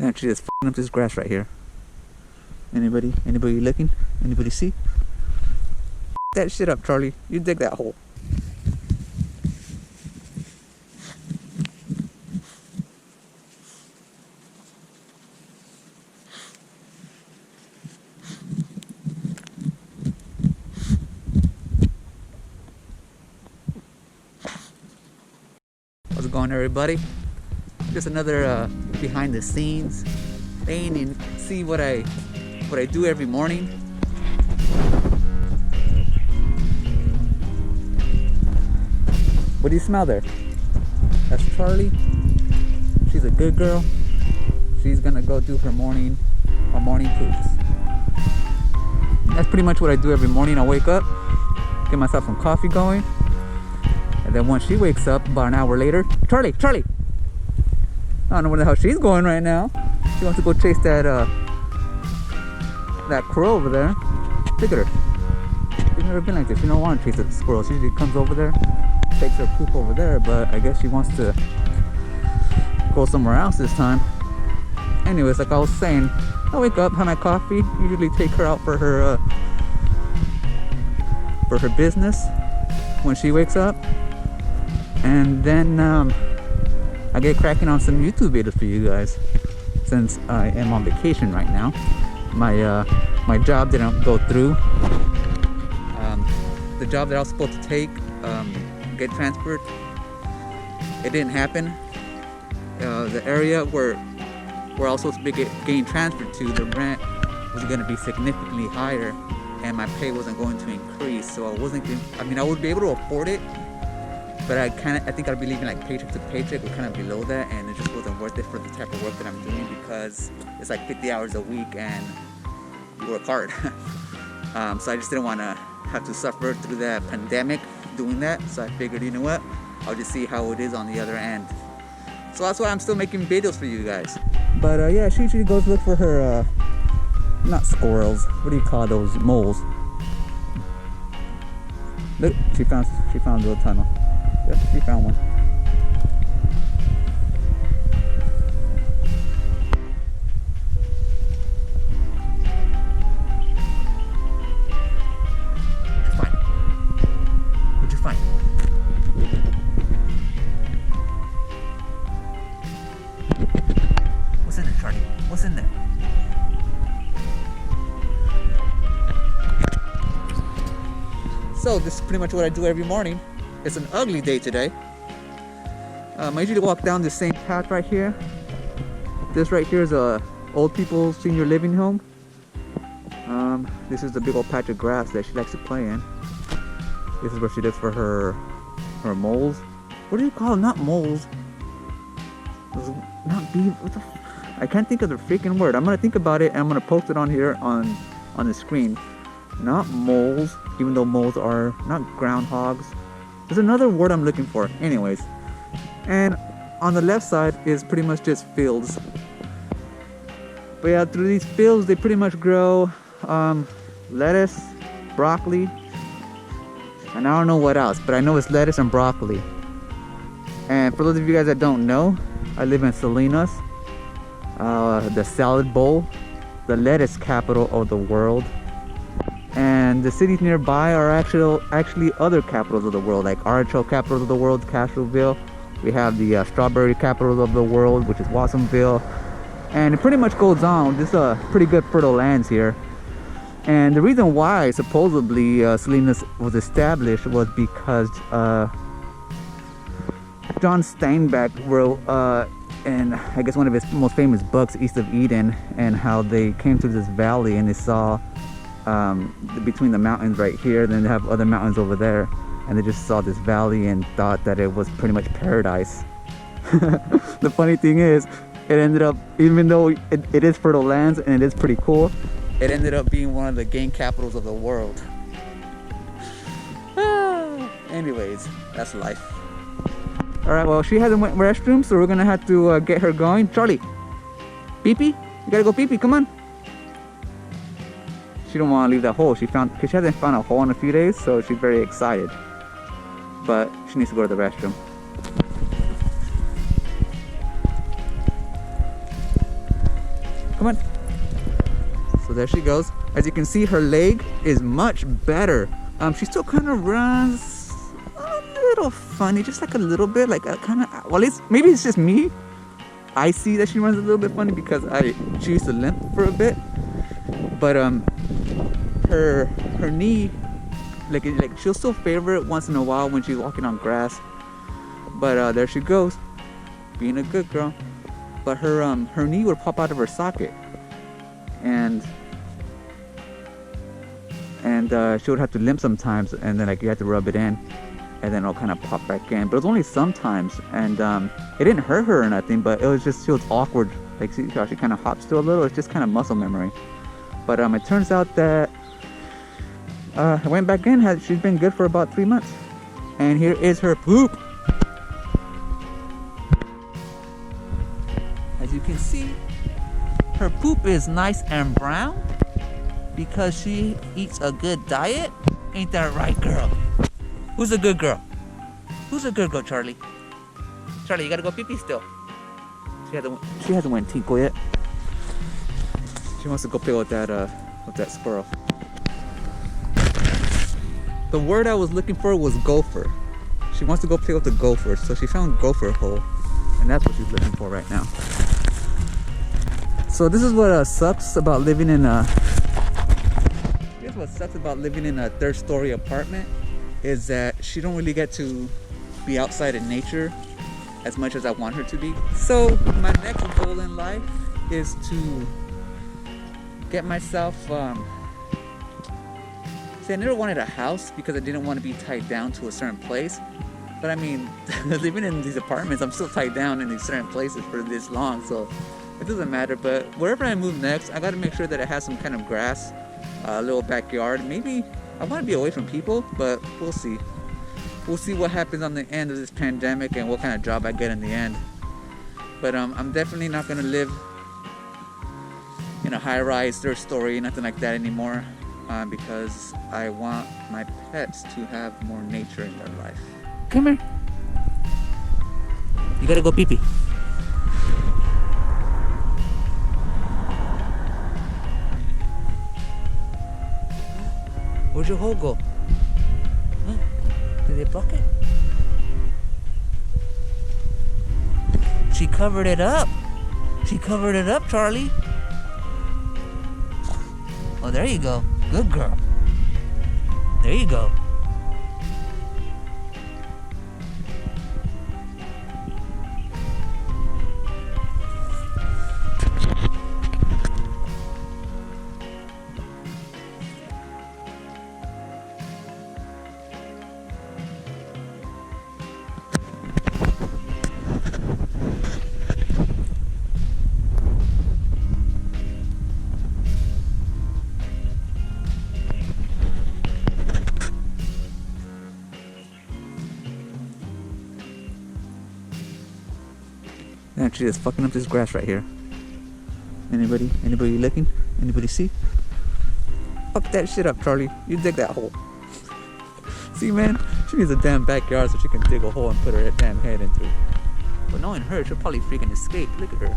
And she just f***ing up this grass right here. Anybody looking? Anybody see? That shit up, Charlie. You dig that hole. How's it going, everybody? Just another behind the scenes thing, and see what I do every morning. What do you smell there? That's Charlie. She's a good girl. She's gonna go do her morning poops. That's pretty much what I do every morning. I wake up, get myself some coffee going, and then once she wakes up, about an hour later, Charlie! I don't know where the hell she's going right now. She wants to go chase that crow over there. Look at her. She's never been like this. She don't want to chase a squirrel. She usually comes over there, takes her poop over there, but I guess she wants to go somewhere else this time. Anyways, like I was saying, I wake up, have my coffee, usually take her out for her business when she wakes up, and then I get cracking on some YouTube videos for you guys, since I am on vacation right now. My job didn't go through. The job that I was supposed to take, get transferred, it didn't happen. The area where I was supposed to be getting transferred to, the rent was going to be significantly higher, and my pay wasn't going to increase. So I would be able to afford it, but I think I'd be leaving like paycheck to paycheck, or kind of below that, and it just wasn't worth it for the type of work that I'm doing, because it's like 50 hours a week and you work hard. So I just didn't want to have to suffer through that pandemic doing that. So I figured, you know what, I'll just see how it is on the other end. So that's why I'm still making videos for you guys. But yeah, she usually goes look for her not squirrels, what do you call those, moles. Look, she found a little tunnel. Yeah, she found one. What'd you find? What's in there, Charlie? What's in there? So this is pretty much what I do every morning. It's an ugly day today. I usually walk down the same path right here. This right here is a old people's senior living home. This is the big old patch of grass that she likes to play in. This is where she looks for her moles. What do you call them? Not moles. Not bees. I can't think of the freaking word. I'm gonna think about it and I'm gonna post it on here on the screen. Not moles, even though moles are not groundhogs. There's another word I'm looking for. Anyways, and on the left side is pretty much just fields. But yeah, through these fields they pretty much grow lettuce, broccoli, and I don't know what else, but I know it's lettuce and broccoli. And for those of you guys that don't know, I live in Salinas, the salad bowl, the lettuce capital of the world. And the cities nearby are actually other capitals of the world, like artichoke capital of the world, Castroville. We have the strawberry capital of the world, which is Watsonville. And it pretty much goes on. This is pretty good fertile lands here. And the reason why supposedly Salinas was established was because John Steinbeck wrote in I guess one of his most famous books, East of Eden, and how they came to this valley and they saw between the mountains right here, then they have other mountains over there, and they just saw this valley and thought that it was pretty much paradise. The funny thing is, it ended up, even though it is fertile lands and it is pretty cool, it ended up being one of the game capitals of the world. Anyways, that's life. Alright, well, she hasn't went restroom, so we're gonna have to get her going. Charlie, pee-pee? You gotta go pee-pee, come on. She don't want to leave that hole. Because she hasn't found a hole in a few days, so she's very excited. But she needs to go to the restroom. Come on. So there she goes. As you can see, her leg is much better. She still kind of runs a little funny, just like a little bit, like a kind of, well, maybe it's just me. I see that she runs a little bit funny because she used to limp for a bit. But her knee, like she'll still favor it once in a while when she's walking on grass. But there she goes, being a good girl. But her knee would pop out of her socket, and she would have to limp sometimes, and then like you had to rub it in, and then it'll kind of pop back in. But it was only sometimes, and it didn't hurt her or nothing, but it was just, she was awkward. Like, see how she kind of hops still a little. It's just kind of muscle memory. But it turns out that I went back in. She's been good for about 3 months, and here is her poop. As you can see, her poop is nice and brown because she eats a good diet. Ain't that right, girl? Who's a good girl? Who's a good girl, Charlie? Charlie, you gotta go pee-pee still. She hasn't went tinkle yet. She wants to go play with that squirrel. The word I was looking for was gopher. She wants to go play with the gophers, so she found gopher hole, and that's what she's looking for right now. So this is what sucks about living in a. Here's what sucks about living in a third-story apartment, is that she don't really get to be outside in nature as much as I want her to be. So my next goal in life is to get myself. See, I never wanted a house because I didn't want to be tied down to a certain place. But I mean, living in these apartments, I'm still tied down in these certain places for this long, so it doesn't matter. But wherever I move next, I got to make sure that it has some kind of grass, a little backyard. Maybe I want to be away from people, but we'll see. We'll see what happens on the end of this pandemic and what kind of job I get in the end. But I'm definitely not going to live in a high-rise, third story, nothing like that anymore, because I want my pets to have more nature in their life. Come here. You gotta go pee-pee. Where'd your hole go? Huh? Did they block it? She covered it up. She covered it up, Charlie. Oh, there you go. Good girl. There you go. Actually, it's fucking up this grass right here. Anybody looking? Anybody see? Fuck that shit up, Charlie. You dig that hole. See, man, she needs a damn backyard so she can dig a hole and put her damn head into it. But knowing her, she'll probably freaking escape. Look at her.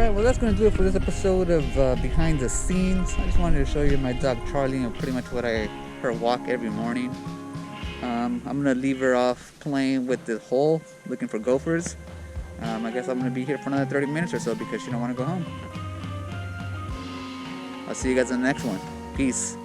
Alright, well that's going to do it for this episode of Behind the Scenes. I just wanted to show you my dog Charlie and pretty much what her walk every morning. I'm going to leave her off playing with the hole, looking for gophers. I guess I'm going to be here for another 30 minutes or so because she don't want to go home. I'll see you guys in the next one. Peace.